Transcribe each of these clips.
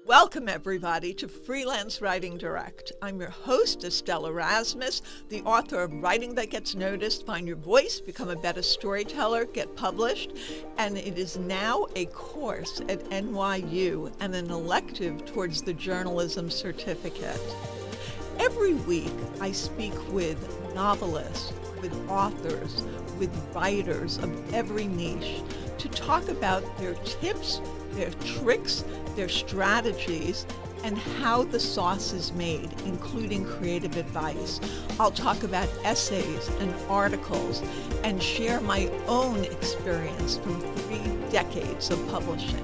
Welcome, everybody, to Freelance Writing Direct. I'm your host, Estelle Erasmus, the author of Writing That Gets Noticed, Find Your Voice, Become a Better Storyteller, Get Published, and it is now a course at NYU and an elective towards the journalism certificate. Every week, I speak with novelists, with authors, with writers of every niche to talk about their tips, their tricks, their strategies, and how the sauce is made, including creative advice. I'll talk about essays and articles and share my own experience from 3 decades of publishing.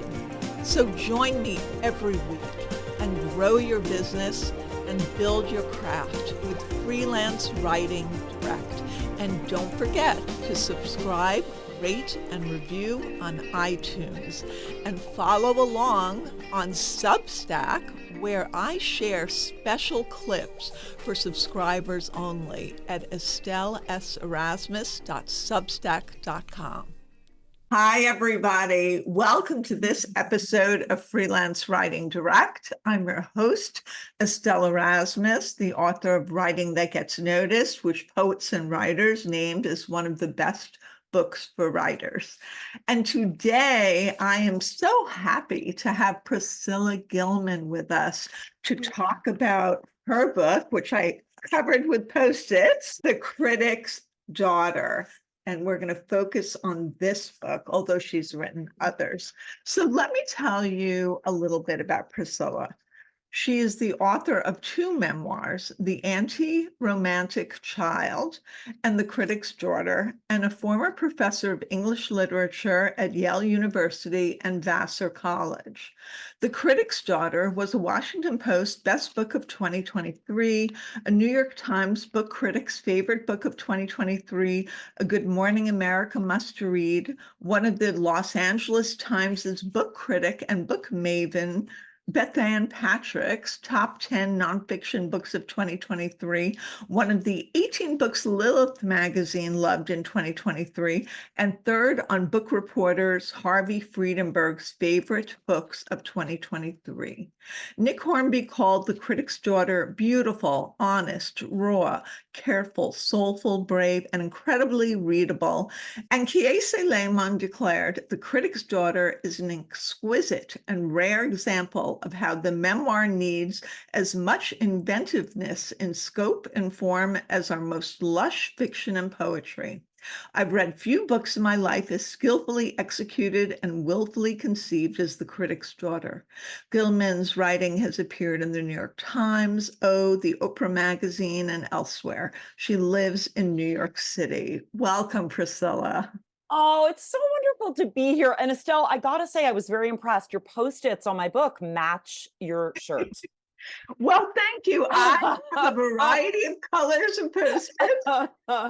So join me every week and grow your business and build your craft with Freelance Writing Direct. And don't forget to subscribe, rate, and review on iTunes, and follow along on Substack, where I share special clips for subscribers only at estelleserasmus.substack.com. Hi, everybody. Welcome to this episode of Freelance Writing Direct. I'm your host, Estelle Erasmus, the author of Writing That Gets Noticed, which poets and writers named as one of the best books for writers. And today I am so happy to have Priscilla Gilman with us to talk about her book, which I covered with Post-its, The Critic's Daughter. And we're going to focus on this book, although she's written others. So let me tell you a little bit about Priscilla. She is the author of 2 memoirs, The Anti-Romantic Child and The Critic's Daughter, and a former professor of English literature at Yale University and Vassar College. The Critic's Daughter was a Washington Post Best Book of 2023, a New York Times Book Critic's Favorite Book of 2023, a Good Morning America Must Read, one of the Los Angeles Times' Book Critic and Book Maven Bethanne Patrick's top 10 nonfiction books of 2023, one of the 18 Books Lilith magazine loved in 2023, and 3rd on Bookreporter's Harvey Freedenburg's favorite books of 2023. Nick Hornby called The Critic's Daughter beautiful, honest, raw, careful, soulful, brave, and incredibly readable. And Kiese Laymon declared, The Critic's Daughter is an exquisite and rare example of how the memoir needs as much inventiveness in scope and form as our most lush fiction and poetry. I've read few books in my life as skillfully executed and willfully conceived as The Critic's Daughter. Gilman's writing has appeared in the New York Times, the Oprah Magazine, and elsewhere. She lives in New York City. Welcome, Priscilla. Oh, it's so wonderful to be here. And Estelle, I gotta say, I was very impressed. Your Post-its on my book match your shirt. Well, thank you. I have a variety of colors and Post-its,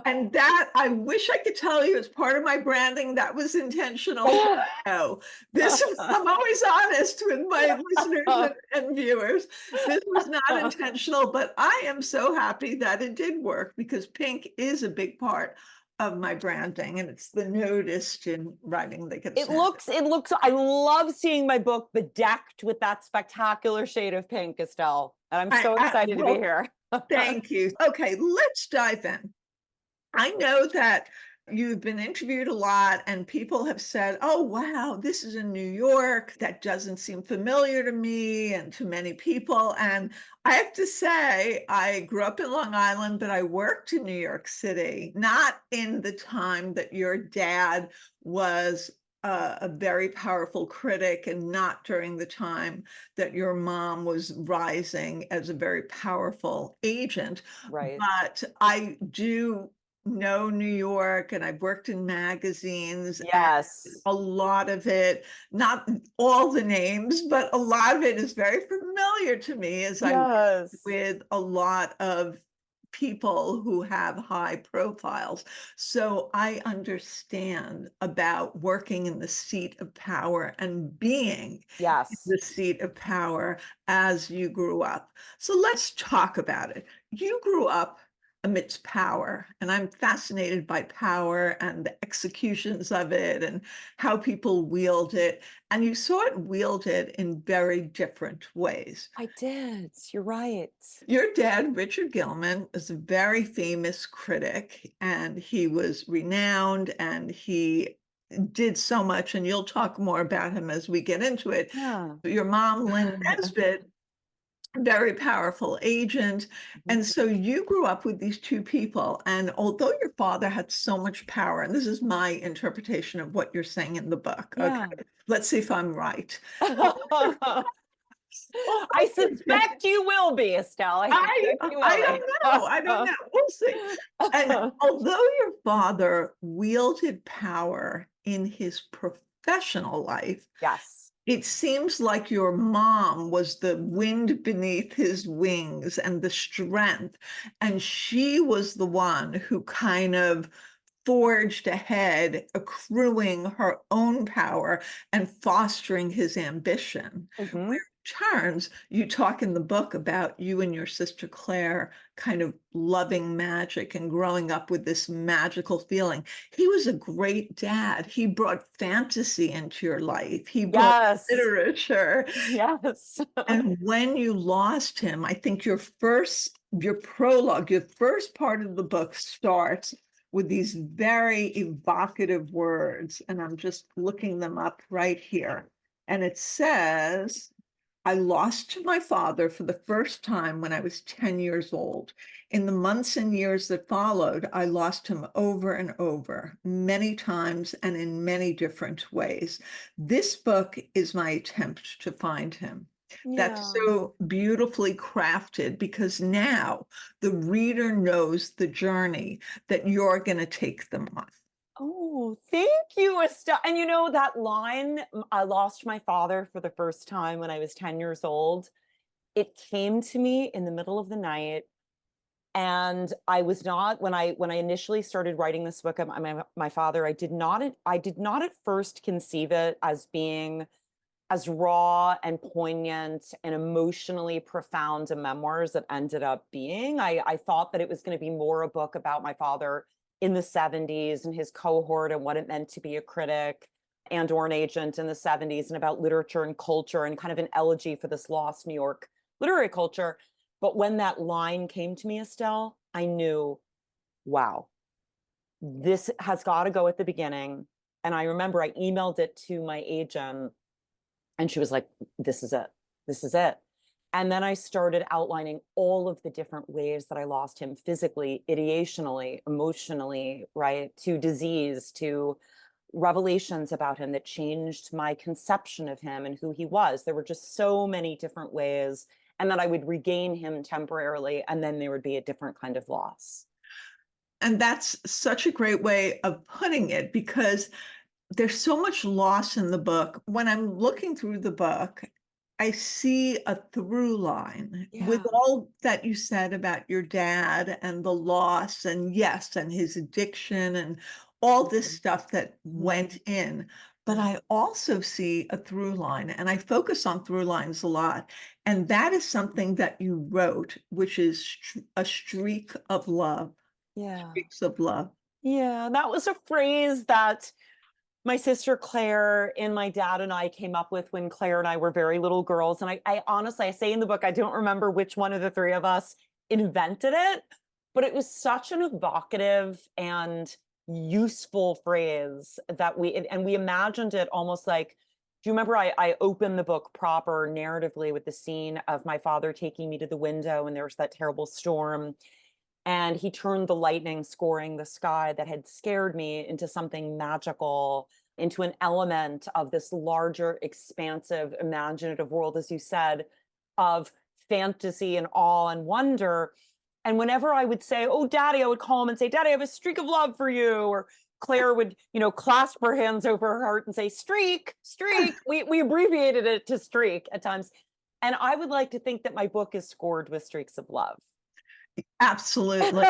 and that I wish I could tell you as part of my branding that was intentional. No, I'm always honest with my listeners and viewers. This was not intentional, but I am so happy that it did work because pink is a big part of my branding, and it's the noticed in Writing That Gets Noticed. It looks, I love seeing my book bedecked with that spectacular shade of pink, Estelle. And I'm so excited to be here. Thank you. Okay, let's dive in. I know that you've been interviewed a lot and people have said, oh, wow, this is in New York. That doesn't seem familiar to me and to many people. And I have to say, I grew up in Long Island, but I worked in New York City, not in the time that your dad was a very powerful critic and not during the time that your mom was rising as a very powerful agent. Right. But I do know New York, and I've worked in magazines. Yes. A lot of it, not all the names, but a lot of it is very familiar to me as I work with a lot of people who have high profiles. So I understand about working in the seat of power and being in the seat of power as you grew up. So let's talk about it. You grew up amidst power. And I'm fascinated by power and the executions of it and how people wield it. And you saw it wielded in very different ways. I did. You're right. Your dad, Richard Gilman, is a very famous critic, and he was renowned, and he did so much, and you'll talk more about him as we get into it. Yeah. Your mom, Lynn Nesbitt, very powerful agent. And so you grew up with these two people. And although your father had so much power, and this is my interpretation of what you're saying in the book. Yeah. Okay, let's see if I'm right. I suspect you will be, Estelle. I don't know. I don't know. We'll see. And although your father wielded power in his professional life, Yes. it seems like your mom was the wind beneath his wings and the strength. And she was the one who kind of forged ahead, accruing her own power and fostering his ambition. Mhm. Turns, you talk in the book about you and your sister Claire kind of loving magic and growing up with this magical feeling. He was a great dad. He brought fantasy into your life. He brought Yes. literature. Yes. And when you lost him, I think your prologue, your first part of the book starts with these very evocative words. And I'm just looking them up right here. And it says, I lost my father for the first time when I was 10 years old. In the months and years that followed, I lost him over and over, many times and in many different ways. This book is my attempt to find him. That's so beautifully crafted because now the reader knows the journey that you're going to take them on. Oh, thank you, Estelle. And you know that line, I lost my father for the first time when I was 10 years old. It came to me in the middle of the night. And I was not, when I initially started writing this book about my father, I did not at first conceive it as being as raw and poignant and emotionally profound a memoir as it ended up being. I thought that it was going to be more a book about my father in the 70s and his cohort and what it meant to be a critic and or an agent in the 70s, and about literature and culture and kind of an elegy for this lost New York literary culture. But when that line came to me, Estelle, I knew, wow, this has got to go at the beginning. And I remember I emailed it to my agent and she was like, this is it. This is it. And then I started outlining all of the different ways that I lost him physically, ideationally, emotionally, right? To disease, to revelations about him that changed my conception of him and who he was. There were just so many different ways. And then I would regain him temporarily, and then there would be a different kind of loss. And that's such a great way of putting it, because there's so much loss in the book. When I'm looking through the book, I see a through line with all that you said about your dad and the loss, and yes, and his addiction and all this stuff that went in. But I also see a through line, and I focus on through lines a lot. And that is something that you wrote, which is a streak of love. Yeah. Streaks of love. Yeah, that was a phrase that my sister Claire and my dad and I came up with when Claire and I were very little girls. And I honestly, I say in the book, I don't remember which one of the three of us invented it, but it was such an evocative and useful phrase that we imagined it almost like, do you remember I opened the book proper narratively with the scene of my father taking me to the window and there was that terrible storm. And he turned the lightning scoring the sky that had scared me into something magical, into an element of this larger, expansive, imaginative world, as you said, of fantasy and awe and wonder. And whenever I would say, oh, Daddy, I would call him and say, Daddy, I have a streak of love for you. Or Claire would, clasp her hands over her heart and say, streak, streak. We abbreviated it to streak at times. And I would like to think that my book is scored with streaks of love. Absolutely.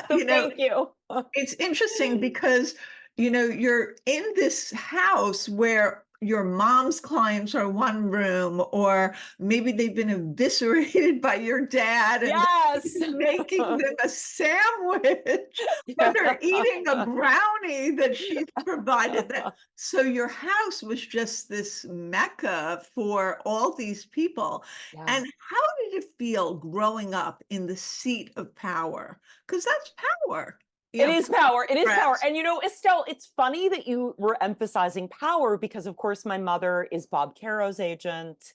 Thank you. It's interesting because, you're in this house where your mom's clients are one room, or maybe they've been eviscerated by your dad and Yes. making them a sandwich, but they're eating a brownie that she's provided them. So your house was just this mecca for all these people. Yeah. And how did it feel growing up in the seat of power? Because that's power. It is power. It is power. Rest. And Estelle, it's funny that you were emphasizing power because, of course, my mother is Bob Caro's agent.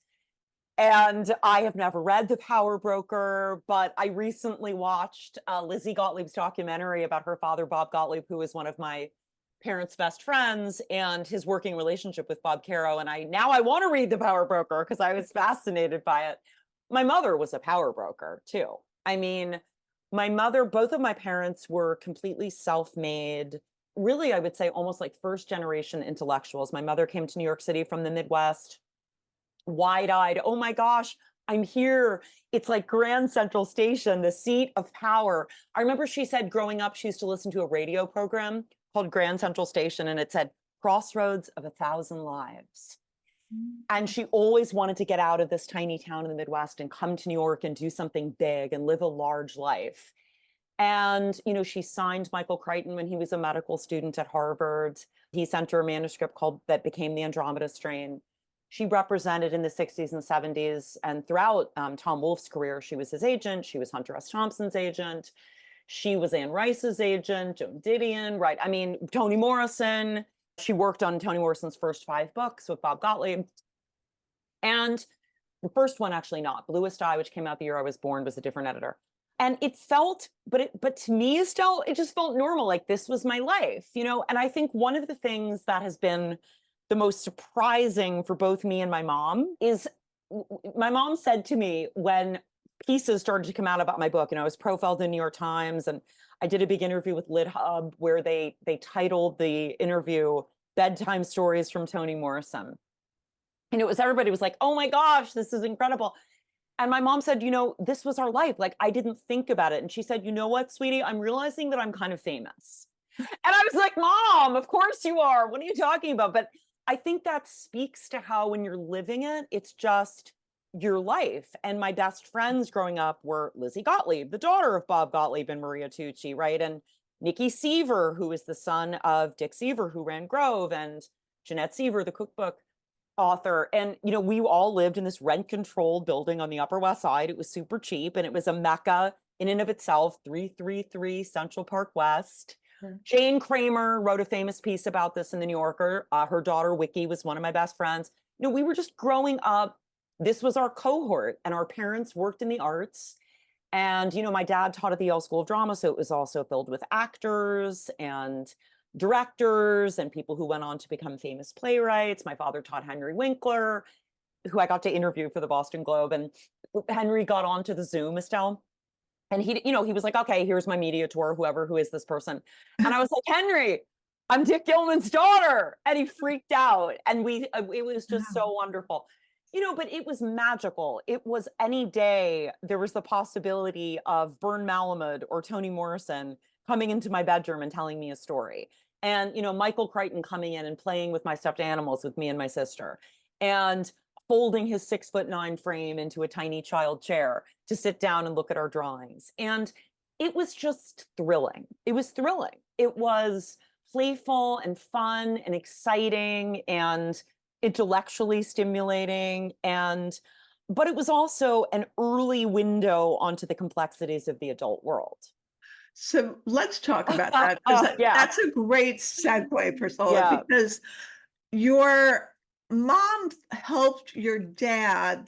And I have never read The Power Broker, but I recently watched Lizzie Gottlieb's documentary about her father, Bob Gottlieb, who was one of my parents' best friends, and his working relationship with Bob Caro. And now I want to read The Power Broker because I was fascinated by it. My mother was a power broker too. I mean, my mother, both of my parents were completely self-made. Really, I would say almost like first generation intellectuals. My mother came to New York City from the Midwest, wide-eyed. Oh my gosh, I'm here. It's like Grand Central Station, the seat of power. I remember she said growing up, she used to listen to a radio program called Grand Central Station, and it said, Crossroads of 1,000 Lives. And she always wanted to get out of this tiny town in the Midwest and come to New York and do something big and live a large life. And, she signed Michael Crichton when he was a medical student at Harvard. He sent her a manuscript that became The Andromeda Strain. She represented in the 60s and 70s and throughout Tom Wolfe's career. She was his agent. She was Hunter S. Thompson's agent. She was Anne Rice's agent, Joan Didion, right? I mean, Toni Morrison. She worked on Toni Morrison's first 5 books with Bob Gottlieb. And the first one, actually not. Bluest Eye, which came out the year I was born, was a different editor. And it felt, but to me, Estelle, it just felt normal. Like this was my life, And I think one of the things that has been the most surprising for both me and my mom is my mom said to me when pieces started to come out about my book, and I was profiled in the New York Times, and I did a big interview with Lit Hub where they titled the interview Bedtime Stories from Toni Morrison. And everybody was like, oh my gosh, this is incredible. And my mom said, this was our life. Like, I didn't think about it. And she said, you know what, sweetie, I'm realizing that I'm kind of famous. And I was like, Mom, of course you are. What are you talking about? But I think that speaks to how when you're living it, it's just your life. And my best friends growing up were Lizzie Gottlieb, the daughter of Bob Gottlieb and Maria Tucci, right? And Nikki Seaver, who is the son of Dick Seaver, who ran Grove, and Jeanette Seaver, the cookbook author. And, we all lived in this rent-controlled building on the Upper West Side. It was super cheap, and it was a mecca in and of itself, 333 Central Park West. Jane Kramer wrote a famous piece about this in the New Yorker. Her daughter, Wiki, was one of my best friends. We were just growing up. This was our cohort, and our parents worked in the arts. And, my dad taught at the Yale School of Drama, so it was also filled with actors and directors and people who went on to become famous playwrights. My father taught Henry Winkler, who I got to interview for the Boston Globe. And Henry got onto the Zoom, Estelle. And he was like, okay, here's my media tour, who is this person? And I was like, Henry, I'm Dick Gilman's daughter. And he freaked out. And it was just so wonderful. But it was magical. It was any day there was the possibility of Bern Malamud or Toni Morrison coming into my bedroom and telling me a story. And, Michael Crichton coming in and playing with my stuffed animals with me and my sister. And folding his 6'9" frame into a tiny child chair to sit down and look at our drawings. And it was just thrilling. It was thrilling. It was playful and fun and exciting and intellectually stimulating. But it was also an early window onto the complexities of the adult world. So let's talk about that. That's a great segue, Priscilla, because your mom helped your dad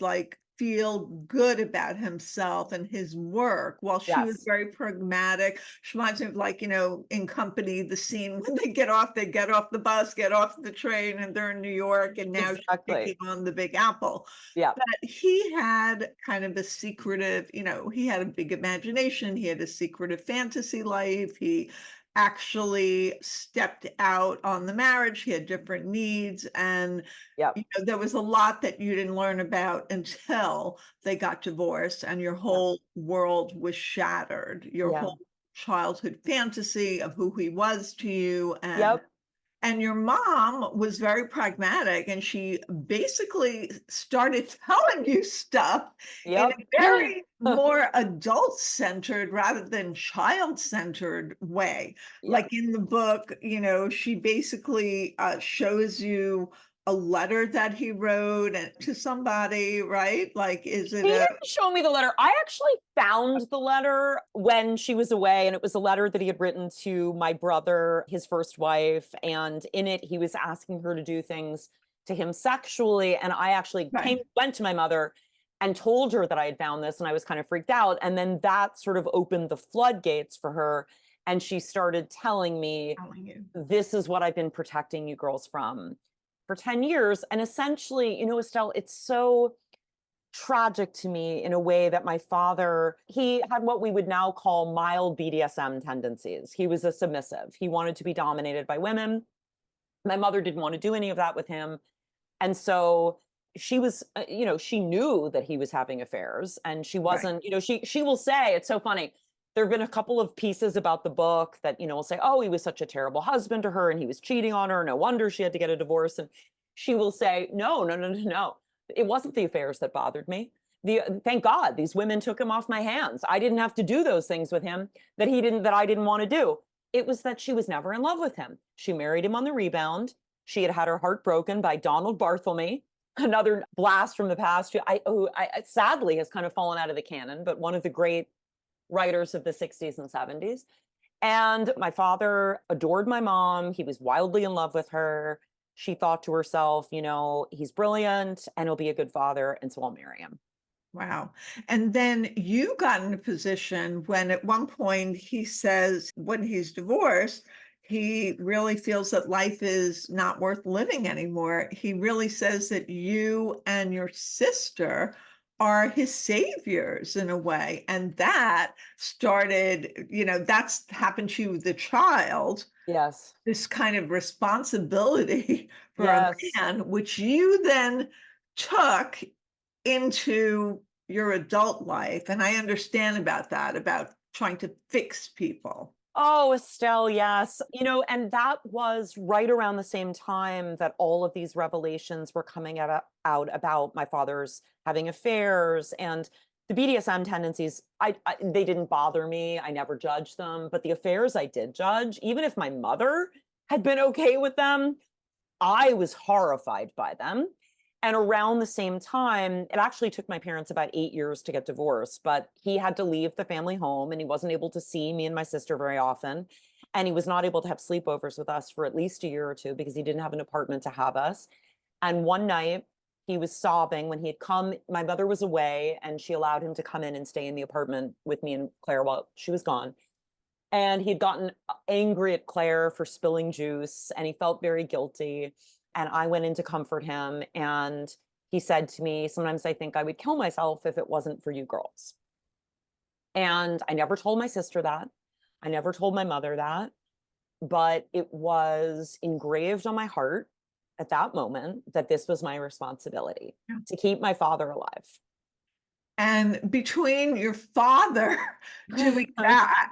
feel good about himself and his work while she was very pragmatic. She reminds me of in Company, the scene when they get off the bus, get off the train, and they're in New York, and now she's taking on the Big Apple. Yeah. But he had kind of a secretive, he had a big imagination. He had a secretive fantasy life. He actually stepped out on the marriage. He had different needs. And there was a lot that you didn't learn about until they got divorced and your whole world was shattered. Your whole childhood fantasy of who he was to you and And your mom was very pragmatic, and she basically started telling you stuff in Yep. a very more adult-centered rather than child-centered way. Yep. Like in the book, she basically shows you a letter that he wrote to somebody, right? Like, is it He a didn't show me the letter. I actually found the letter when she was away, and it was a letter that he had written to my brother, his first wife. And in it, he was asking her to do things to him sexually. And I actually right? went to my mother and told her that I had found this, and I was kind of freaked out. And then that sort of opened the floodgates for her. And she started telling me, Telling you. this is what I've been protecting you girls from for 10 years. And essentially, Estelle, it's so tragic to me in a way that my father, he had what we would now call mild BDSM tendencies. He was a submissive. He wanted to be dominated by women. My mother didn't want to do any of that with him. And so she was, she knew that he was having affairs, and she wasn't, she will say, it's so funny. There have been a couple of pieces about the book that, will say, oh, he was such a terrible husband to her and he was cheating on her. No wonder she had to get a divorce. And she will say, no, no, no, no, no. It wasn't the affairs that bothered me. Thank God these women took him off my hands. I didn't have to do those things with him that I didn't want to do. It was that she was never in love with him. She married him on the rebound. She had had her heart broken by Donald Barthelme, another blast from the past, who I sadly has kind of fallen out of the canon, but one of the great writers of the 60s and 70s. And my father adored my mom. He was wildly in love with her. She thought to herself, he's brilliant and he'll be a good father, and so I'll marry him. Wow. And then you got in a position when at one point he says, when he's divorced, he really feels that life is not worth living anymore. He really says that you and your sister are his saviors in a way. And that started, that's happened to you, the child, Yes. this kind of responsibility for a Yes. man, which you then took into your adult life. And I understand about that, about trying to fix people. Oh, Estelle, yes. And that was right around the same time that all of these revelations were coming out about my father's having affairs and the BDSM tendencies. They didn't bother me. I never judged them, but the affairs I did judge. Even if my mother had been okay with them, I was horrified by them. And around the same time, it actually took my parents about 8 years to get divorced, but he had to leave the family home and he wasn't able to see me and my sister very often. And he was not able to have sleepovers with us for at least a year or two because he didn't have an apartment to have us. And one night he was sobbing when he had come. My mother was away and she allowed him to come in and stay in the apartment with me and Claire while she was gone. And he'd gotten angry at Claire for spilling juice and he felt very guilty. And I went in to comfort him. And he said to me, sometimes I think I would kill myself if it wasn't for you girls. And I never told my sister that. I never told my mother that. But it was engraved on my heart at that moment that this was my responsibility to keep my father alive. And between your father doing that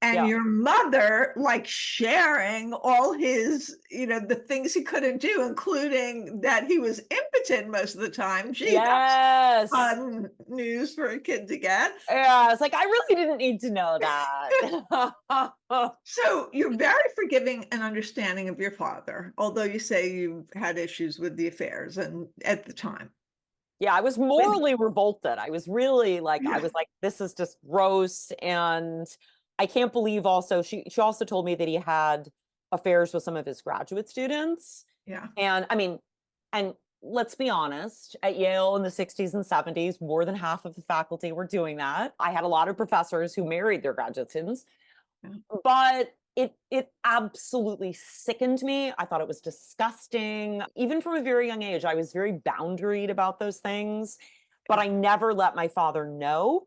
and your mother like sharing all his, the things he couldn't do, including that he was impotent most of the time. Gee, yes. that's fun news for a kid to get. Yeah, it's like, I really didn't need to know that. So you're very forgiving and understanding of your father, although you say you've had issues with the affairs and at the time. Yeah, I was morally revolted. I was really like, Yeah. I was like, this is just gross. And I can't believe also, she also told me that he had affairs with some of his graduate students. Yeah. And I mean, and let's be honest, at Yale in the 60s and 70s, more than half of the faculty were doing that. I had a lot of professors who married their graduate students, but it absolutely sickened me. I thought it was disgusting. Even from a very young age, I was very boundaried about those things, but I never let my father know.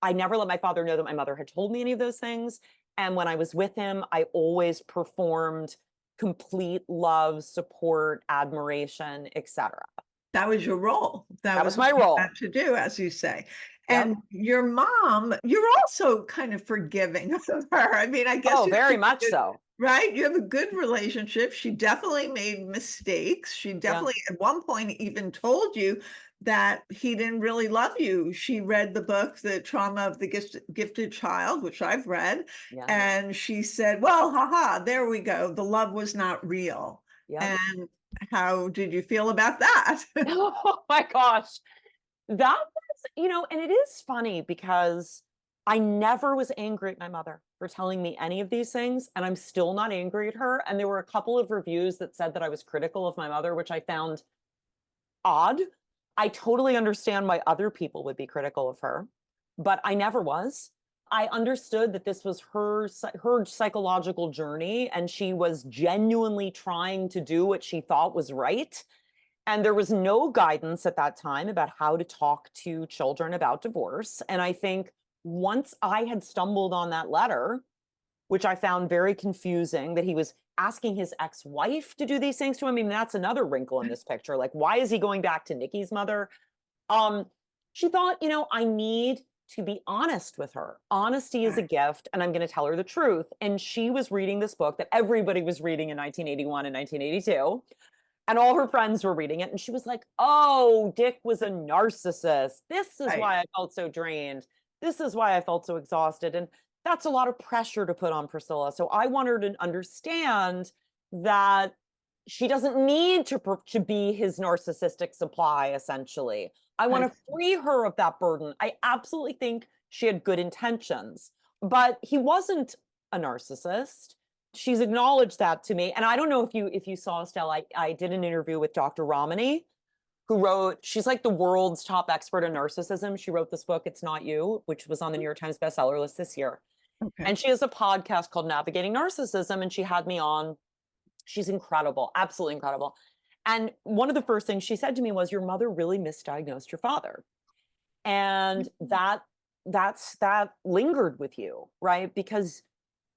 I never let my father know that my mother had told me any of those things. And when I was with him, I always performed complete love, support, admiration, etc. That was your role. That was my role. To do, as you say. Yep. And your mom, you're also kind of forgiving of her. I mean, I guess very much so. Right? You have a good relationship. She definitely made mistakes. She Yeah. definitely, at one point, even told you that he didn't really love you. She read the book, The Trauma of the Gifted Child, which I've read, Yeah. and she said, well, haha, there we go. The love was not real. Yep. And how did you feel about that? Oh my gosh. That was, and it is funny because I never was angry at my mother for telling me any of these things, and I'm still not angry at her. And there were a couple of reviews that said that I was critical of my mother, which I found odd. I totally understand why other people would be critical of her, but I never was. I understood that this was her psychological journey, and she was genuinely trying to do what she thought was right. And there was no guidance at that time about how to talk to children about divorce. And I think once I had stumbled on that letter, which I found very confusing, that he was asking his ex-wife to do these things to him. I mean, that's another wrinkle in this picture. Like, why is he going back to Nikki's mother? She thought, I need to be honest with her. Honesty is a gift, and I'm going to tell her the truth. And she was reading this book that everybody was reading in 1981 and 1982. And all her friends were reading it. And she was like, oh, Dick was a narcissist. This is why I felt so drained. This is why I felt so exhausted. And that's a lot of pressure to put on Priscilla. So I want her to understand that she doesn't need to be his narcissistic supply, essentially. I want to free her of that burden. I absolutely think she had good intentions, but he wasn't a narcissist. She's acknowledged that to me. And I don't know if you saw, Estelle, I did an interview with Dr. Ramani, who wrote, she's like the world's top expert on narcissism. She wrote this book, It's Not You, which was on the New York Times bestseller list this year. Okay. And she has a podcast called Navigating Narcissism, and she had me on. She's incredible, absolutely incredible. And one of the first things she said to me was, your mother really misdiagnosed your father. And that lingered with you, right? Because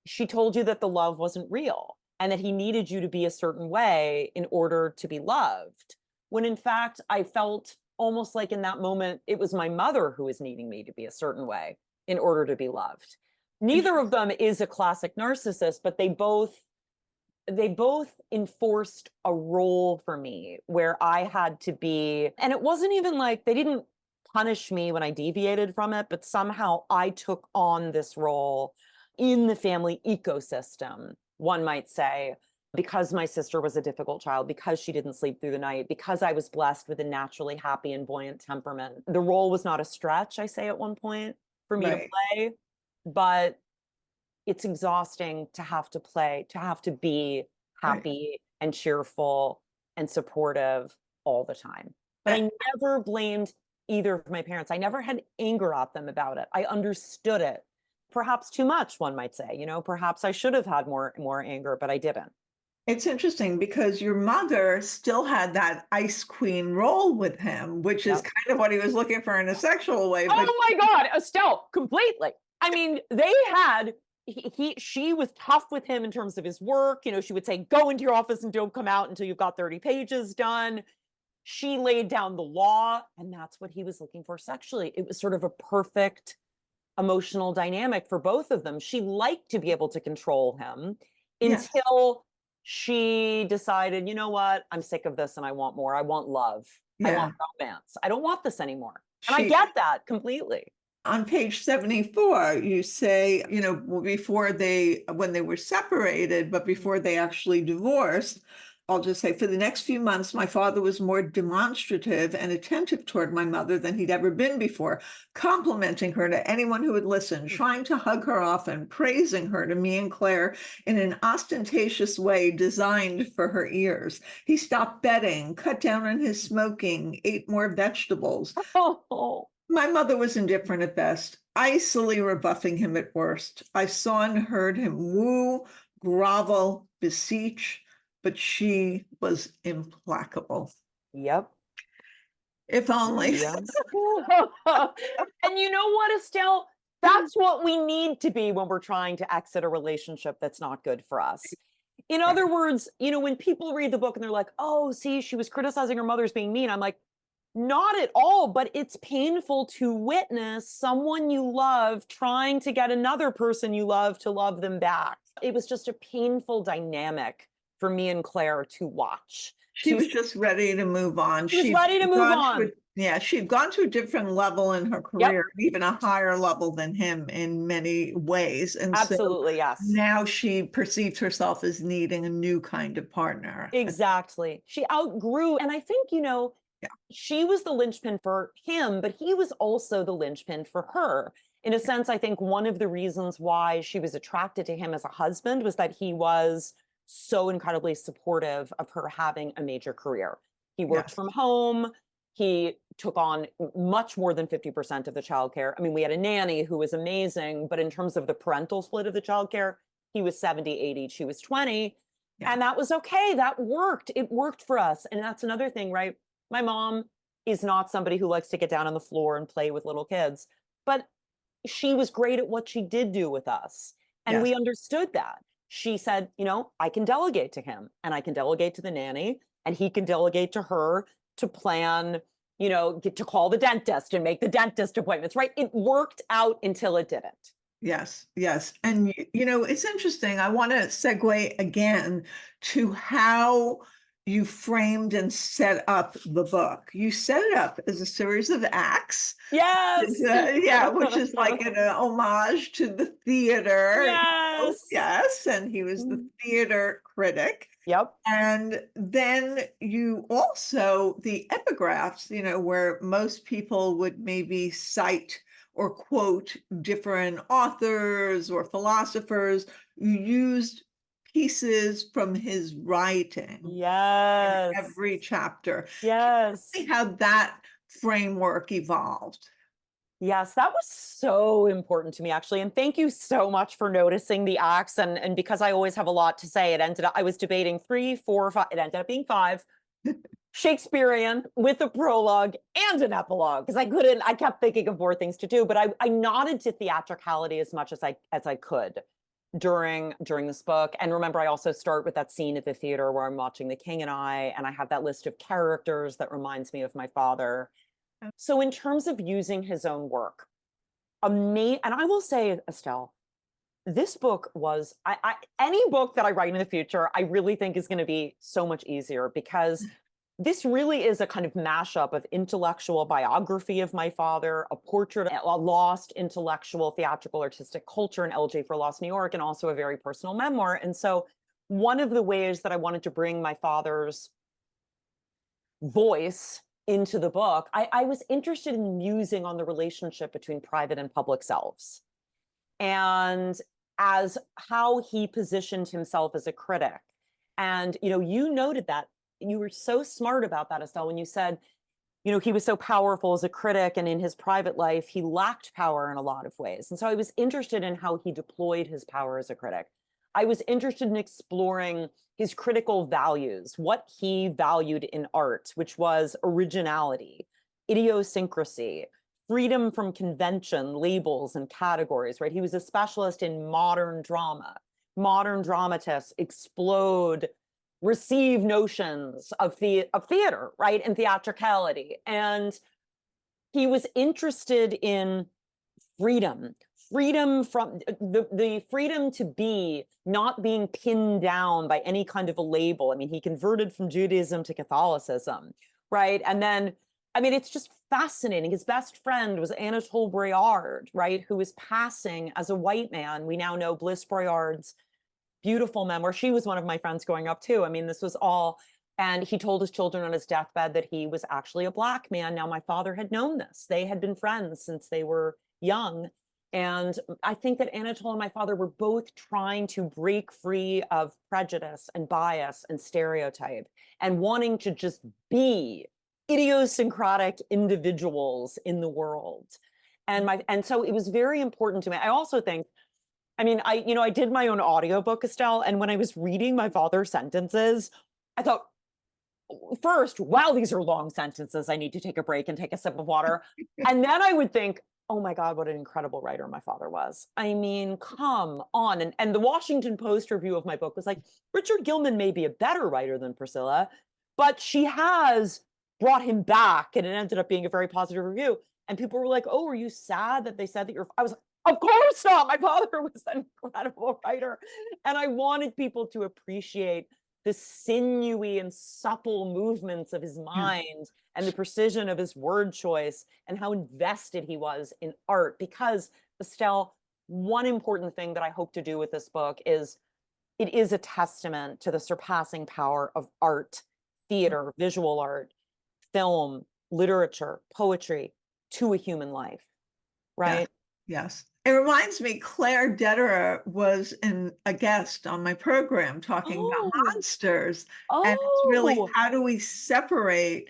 she told you that the love wasn't real and that he needed you to be a certain way in order to be loved. When in fact, I felt almost like in that moment, it was my mother who was needing me to be a certain way in order to be loved. Neither of them is a classic narcissist, but they both enforced a role for me where I had to be, and it wasn't even like they didn't punish me when I deviated from it, but somehow I took on this role in the family ecosystem, one might say, because my sister was a difficult child, because she didn't sleep through the night, because I was blessed with a naturally happy and buoyant temperament. The role was not a stretch, I say at one point, for me to play, but it's exhausting to have to play, to have to be happy and cheerful and supportive all the time. But I never blamed either of my parents. I never had anger at them about it. I understood it. Perhaps too much, one might say, perhaps I should have had more anger, but I didn't. It's interesting because your mother still had that ice queen role with him, which is kind of what he was looking for in a sexual way. But oh my God, Estelle, completely. I mean, they had, she was tough with him in terms of his work. She would say, go into your office and don't come out until you've got 30 pages done. She laid down the law, and that's what he was looking for sexually. It was sort of a perfect emotional dynamic for both of them. She liked to be able to control him until she decided, you know what, I'm sick of this and I want more. I want love. I want romance. I don't want this anymore. And I get that completely. On page 74, you say, when they were separated, but before they actually divorced, I'll just say, for the next few months, my father was more demonstrative and attentive toward my mother than he'd ever been before, complimenting her to anyone who would listen, trying to hug her often, praising her to me and Claire in an ostentatious way designed for her ears. He stopped betting, cut down on his smoking, ate more vegetables. My mother was indifferent at best, icily rebuffing him at worst. I saw and heard him woo, grovel, beseech, but she was implacable. Yep. If only. And you know what, Estelle? That's what we need to be when we're trying to exit a relationship that's not good for us. In other words, when people read the book and they're like, oh, see, she was criticizing her mother's being mean. I'm like, not at all, but it's painful to witness someone you love trying to get another person you love to love them back. It was just a painful dynamic for me and Claire to watch. She was just ready to move on. She was ready to move on. Yeah, she'd gone to a different level in her career, even a higher level than him in many ways. And absolutely, yes. Now she perceived herself as needing a new kind of partner. Exactly. She outgrew, and I think, she was the linchpin for him, but he was also the linchpin for her. In a sense, I think one of the reasons why she was attracted to him as a husband was that he was so incredibly supportive of her having a major career. He worked from home. He took on much more than 50% of the childcare. I mean, we had a nanny who was amazing, but in terms of the parental split of the childcare, he was 70, 80, she was 20. And that was okay. That worked. It worked for us. And that's another thing, right? My mom is not somebody who likes to get down on the floor and play with little kids, but she was great at what she did do with us. And we understood that. She said, I can delegate to him, and I can delegate to the nanny, and he can delegate to her to plan, get to call the dentist and make the dentist appointments, right? It worked out until it didn't. Yes, yes. And, it's interesting. I want to segue again to how you framed and set up the book. You set it up as a series of acts. Yes. Which is like an homage to the theater. Yes. Yes. And he was the theater critic. Yep. And then you also, the epigraphs, where most people would maybe cite or quote different authors or philosophers, you used pieces from his writing. Yes. In every chapter. Yes. See how that framework evolved. Yes, that was so important to me, actually. And thank you so much for noticing the acts. And because I always have a lot to say, I was debating 3, 4, 5, it ended up being 5. Shakespearean with a prologue and an epilogue, because I kept thinking of more things to do, but I nodded to theatricality as much as I could during this book. And remember, I also start with that scene at the theater where I'm watching The King and I have that list of characters that reminds me of my father. So in terms of using his own work, and I will say, Estelle, this book was, any book that I write in the future, I really think is going to be so much easier, because this really is a kind of mashup of intellectual biography of my father, a portrait of a lost intellectual, theatrical, artistic culture in LJ for Lost New York, and also a very personal memoir. And so one of the ways that I wanted to bring my father's voice into the book, I was interested in musing on the relationship between private and public selves, and as how he positioned himself as a critic. And, you noted that. You were so smart about that, Estelle, when you said, he was so powerful as a critic, and in his private life, he lacked power in a lot of ways. And so I was interested in how he deployed his power as a critic. I was interested in exploring his critical values, what he valued in art, which was originality, idiosyncrasy, freedom from convention, labels, and categories, right? He was a specialist in modern drama. Modern dramatists receive notions of theater, right, and theatricality. And he was interested in freedom from the freedom to be, not being pinned down by any kind of a label. I mean, he converted from Judaism to Catholicism, right? And then, it's just fascinating. His best friend was Anatole Breard, right, who was passing as a white man. We now know Bliss Breard's beautiful memoir. She was one of my friends growing up too. This was all, and he told his children on his deathbed that he was actually a Black man. Now, my father had known this. They had been friends since they were young. And I think that Anatole and my father were both trying to break free of prejudice and bias and stereotype, and wanting to just be idiosyncratic individuals in the world. And so it was very important to me. I also think, I did my own audiobook, Estelle, and when I was reading my father's sentences, I thought, first, wow, these are long sentences. I need to take a break and take a sip of water. And then I would think, oh my God, what an incredible writer my father was. Come on. And the Washington Post review of my book was like, Richard Gilman may be a better writer than Priscilla, but she has brought him back. And it ended up being a very positive review. And people were like, oh, are you sad that they said that I was like, Of course not. My father was an incredible writer. And I wanted people to appreciate the sinewy and supple movements of his Yeah. mind and the precision of his word choice and how invested he was in art. Because, Estelle, one important thing that I hope to do with this book is it is a testament to the surpassing power of art, theater, visual art, film, literature, poetry to a human life, right? Yes. It reminds me, Claire Dederer was a guest on my program talking about Oh, monsters. And it's really, oh, how do we separate,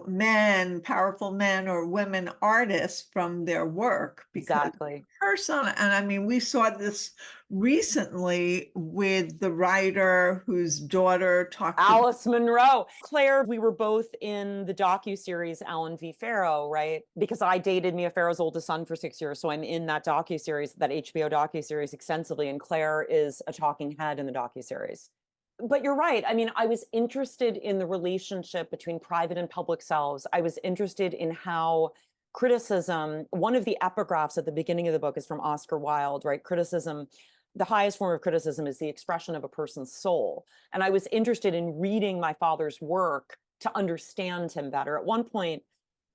men, powerful men or women artists from their work? Because exactly. persona, and I mean, we saw this recently with the writer whose daughter talked about. Alice Munro. Claire, we were both in the docuseries Alan v. Farrow, right? Because I dated Mia Farrow's oldest son for 6 years. So I'm in that docuseries, that HBO docuseries extensively. And Claire is a talking head in the docuseries. But you're right. I mean, I was interested in the relationship between private and public selves. I was interested in how criticism, one of the epigraphs at the beginning of the book is from Oscar Wilde, right? Criticism, the highest form of criticism is the expression of a person's soul. And I was interested in reading my father's work to understand him better. At one point,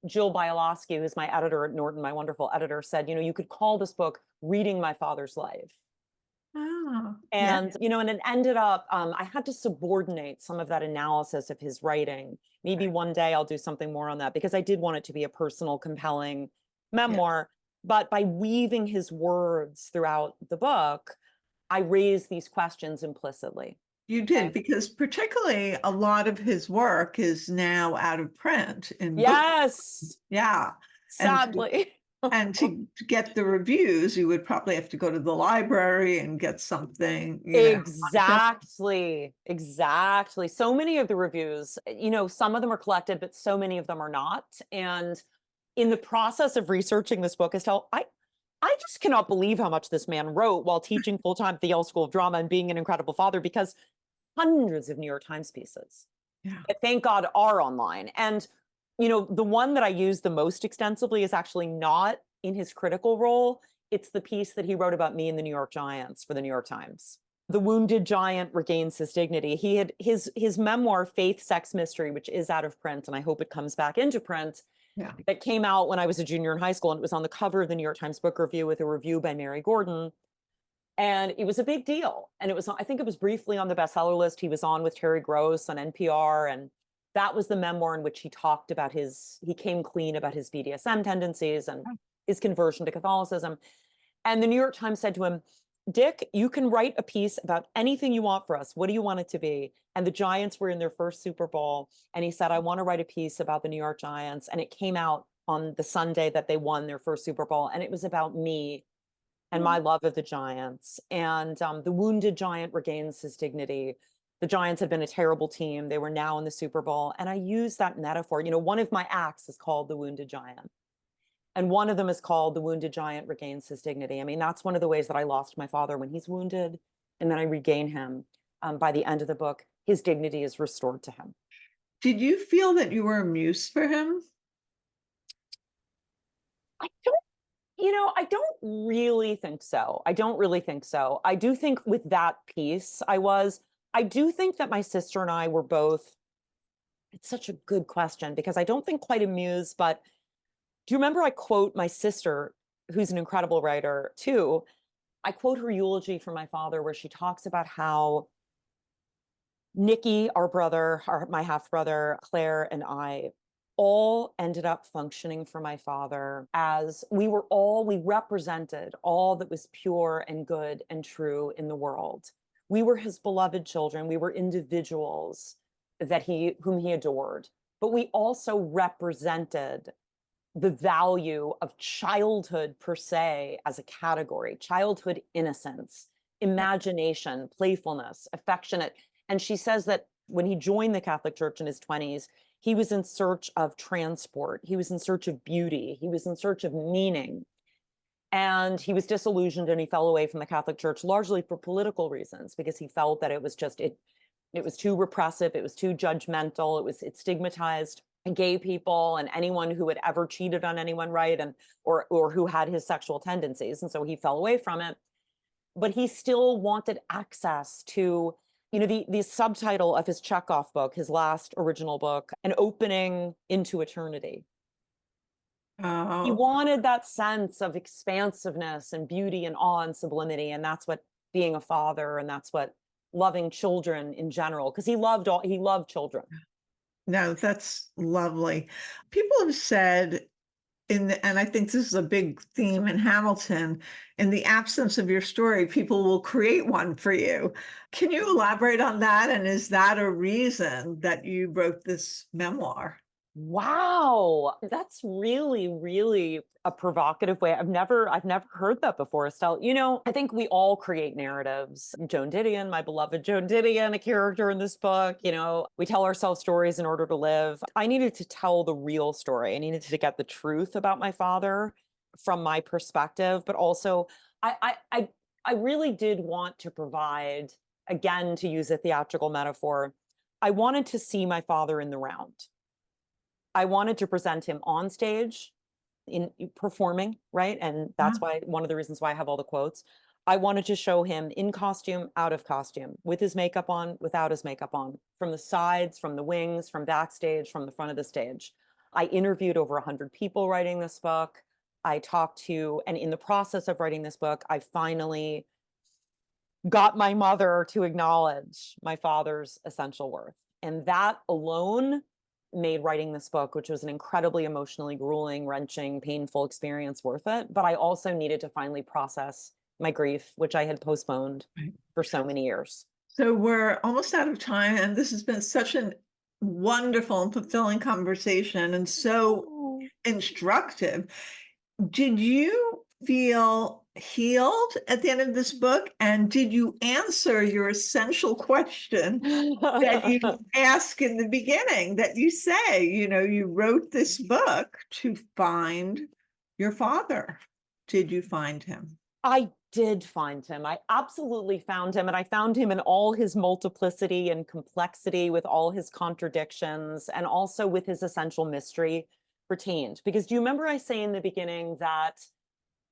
Jill Bialowski, who's my editor at Norton, my wonderful editor, said, you could call this book Reading My Father's Life. Oh, yeah. And, and it ended up, I had to subordinate some of that analysis of his writing. Maybe one day I'll do something more on that because I did want it to be a personal, compelling memoir. But by weaving his words throughout the book, I raised these questions implicitly. You did, because particularly a lot of his work is now out of print in book. Yes. Yeah. Sadly. And to get the reviews, you would probably have to go to the library and get something. Exactly. Exactly. So many of the reviews, some of them are collected, but so many of them are not. And in the process of researching this book, Estelle, I just cannot believe how much this man wrote while teaching full-time at the Yale School of Drama and being an incredible father, because hundreds of New York Times pieces that, thank God, are online. And the one that I use the most extensively is actually not in his critical role. It's the piece that he wrote about me in the New York Giants for the New York Times. The wounded giant regains his dignity. He had his memoir, Faith, Sex, Mystery, which is out of print, and I hope it comes back into print. Yeah. That came out when I was a junior in high school, and it was on the cover of the New York Times Book Review with a review by Mary Gordon. And it was a big deal. And I think it was briefly on the bestseller list. He was on with Terry Gross on NPR, and that was the memoir in which he talked about he came clean about his BDSM tendencies and his conversion to Catholicism. And the New York Times said to him, Dick, you can write a piece about anything you want for us. What do you want it to be? And the Giants were in their first Super Bowl. And he said, I want to write a piece about the New York Giants. And it came out on the Sunday that they won their first Super Bowl. And it was about me and my love of the Giants. And the wounded giant regains his dignity. The Giants had been a terrible team. They were now in the Super Bowl. And I use that metaphor. One of my acts is called The Wounded Giant. And one of them is called The Wounded Giant Regains His Dignity. I mean, that's one of the ways that I lost my father, when he's wounded, and then I regain him. By the end of the book, his dignity is restored to him. Did you feel that you were a muse for him? I don't really think so. I don't really think so. I do think with that piece, I do think that my sister and I were both, it's such a good question, because I don't think quite a muse, but do you remember I quote my sister, who's an incredible writer too? I quote her eulogy for my father, where she talks about how Nikki, our brother, my half brother, Claire, and I all ended up functioning for my father as we represented all that was pure and good and true in the world. We were his beloved children. We were individuals whom he adored, but we also represented the value of childhood per se as a category, childhood innocence, imagination, playfulness, affectionate. And she says that when he joined the Catholic Church in his 20s, he was in search of transport. He was in search of beauty. He was in search of meaning. And he was disillusioned, and he fell away from the Catholic Church largely for political reasons, because he felt that it was just, it was too repressive. It was too judgmental. It stigmatized and gay people and anyone who had ever cheated on anyone, right? And or who had his sexual tendencies. And so he fell away from it. But he still wanted access to, the subtitle of his Chekhov book, his last original book, An Opening into Eternity. He Oh, wanted that sense of expansiveness and beauty and awe and sublimity. And that's what being a father, and that's what loving children in general, because he loved children. no, that's lovely. People have said and I think this is a big theme in Hamilton, in the absence of your story, people will create one for you. Can you elaborate on that? And is that a reason that you wrote this memoir? Wow, that's really, really a provocative way. I've never heard that before, Estelle. I think we all create narratives. Joan Didion, my beloved Joan Didion, a character in this book, we tell ourselves stories in order to live. I needed to tell the real story. I needed to get the truth about my father from my perspective, but also I really did want to provide, again, to use a theatrical metaphor, I wanted to see my father in the round. I wanted to present him on stage in performing, right? And that's why one of the reasons why I have all the quotes. I wanted to show him in costume, out of costume, with his makeup on, without his makeup on, from the sides, from the wings, from backstage, from the front of the stage. I interviewed over 100 people writing this book. I talked to, and in the process of writing this book, I finally got my mother to acknowledge my father's essential worth. And that alone made writing this book, which was an incredibly emotionally grueling, wrenching, painful experience, worth it. But I also needed to finally process my grief, which I had postponed for so many years. So we're almost out of time, and this has been such a wonderful and fulfilling conversation and so instructive. Did you feel healed at the end of this book? And did you answer your essential question that you ask in the beginning, that you say, you wrote this book to find your father? Did you find him? I did find him. I absolutely found him. And I found him in all his multiplicity and complexity, with all his contradictions, and also with his essential mystery retained. Because do you remember I say in the beginning that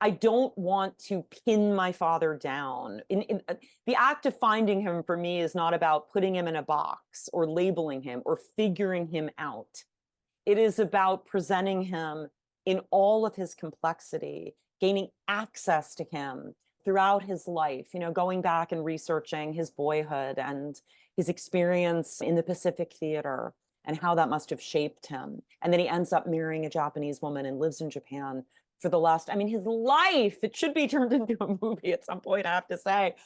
I don't want to pin my father down? The act of finding him for me is not about putting him in a box or labeling him or figuring him out. It is about presenting him in all of his complexity, gaining access to him throughout his life, going back and researching his boyhood and his experience in the Pacific Theater and how that must have shaped him. And then he ends up marrying a Japanese woman and lives in Japan for the last, his life, it should be turned into a movie at some point, I have to say.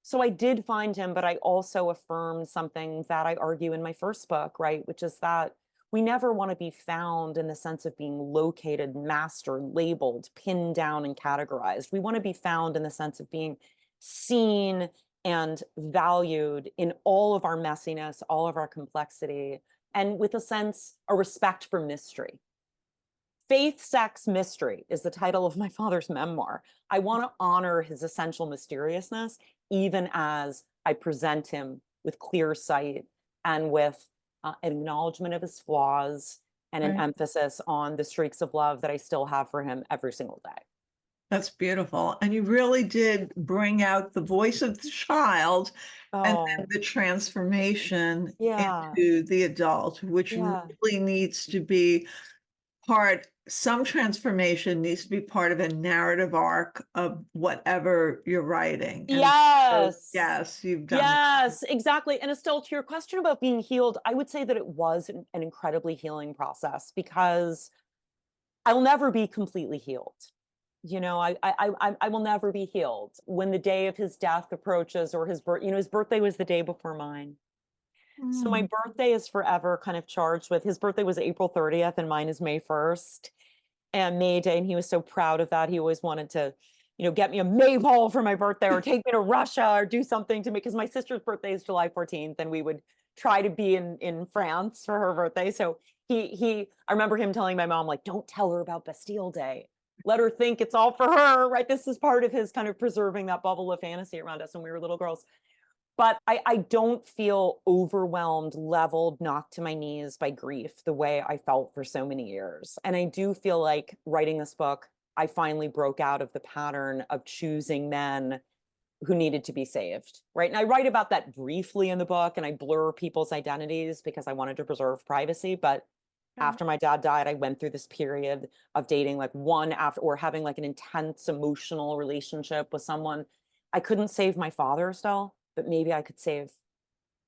So I did find him, but I also affirmed something that I argue in my first book, right? Which is that we never want to be found in the sense of being located, mastered, labeled, pinned down, and categorized. We want to be found in the sense of being seen and valued in all of our messiness, all of our complexity, and with a respect for mystery. Faith, Sex, Mystery is the title of my father's memoir. I want to honor his essential mysteriousness, even as I present him with clear sight and with an acknowledgement of his flaws and an emphasis on the streaks of love that I still have for him every single day. That's beautiful. And you really did bring out the voice of the child and then the transformation into the adult, which really needs to be some transformation needs to be part of a narrative arc of whatever you're writing. And yes. Yes, you've done Yes, exactly. And Estelle, to your question about being healed, I would say that it was an incredibly healing process, because I will never be completely healed. I will never be healed. When the day of his death approaches, or his birthday was the day before mine. So my birthday is forever kind of charged with, his birthday was April 30th and mine is May 1st and May Day. And he was so proud of that. He always wanted to, get me a May ball for my birthday, or take me to Russia, or do something to me, because my sister's birthday is July 14th and we would try to be in France for her birthday. So I remember him telling my mom, like, don't tell her about Bastille Day. Let her think it's all for her, right? This is part of his kind of preserving that bubble of fantasy around us when we were little girls. But I don't feel overwhelmed, leveled, knocked to my knees by grief the way I felt for so many years. And I do feel like writing this book, I finally broke out of the pattern of choosing men who needed to be saved, right? And I write about that briefly in the book, and I blur people's identities because I wanted to preserve privacy. But after my dad died, I went through this period of dating like one after, or having like an intense emotional relationship with someone. I couldn't save my father still, but maybe I could save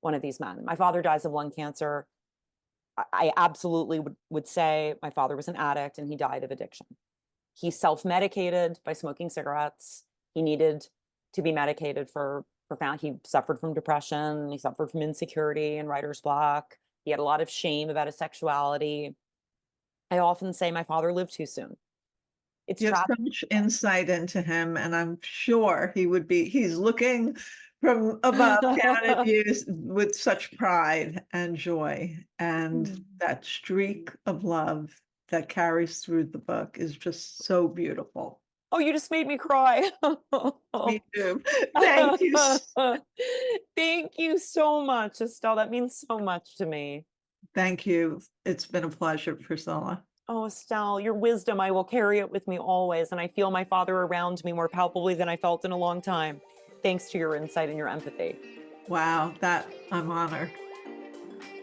one of these men. My father dies of lung cancer. I absolutely would say my father was an addict and he died of addiction. He self-medicated by smoking cigarettes. He needed to be medicated for profound, he suffered from depression, he suffered from insecurity and writer's block. He had a lot of shame about his sexuality. I often say my father lived too soon. It's You have tragic. so much insight into him, and I'm sure he's looking from above down at you with such pride and joy. And that streak of love that carries through the book is just so beautiful. Oh, you just made me cry. Me too. Thank you. Thank you so much, Estelle. That means so much to me. Thank you. It's been a pleasure, Priscilla. Oh, Estelle, your wisdom, I will carry it with me always. And I feel my father around me more palpably than I felt in a long time, thanks to your insight and your empathy. Wow, that I'm honored.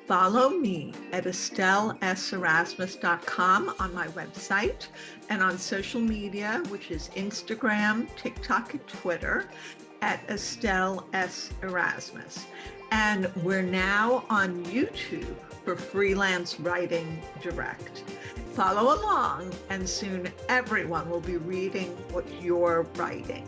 Follow me at EstelleSErasmus.com on my website and on social media, which is Instagram, TikTok, and Twitter at Estelle S. Erasmus. And we're now on YouTube for Freelance Writing Direct. Follow along, and soon everyone will be reading what you're writing.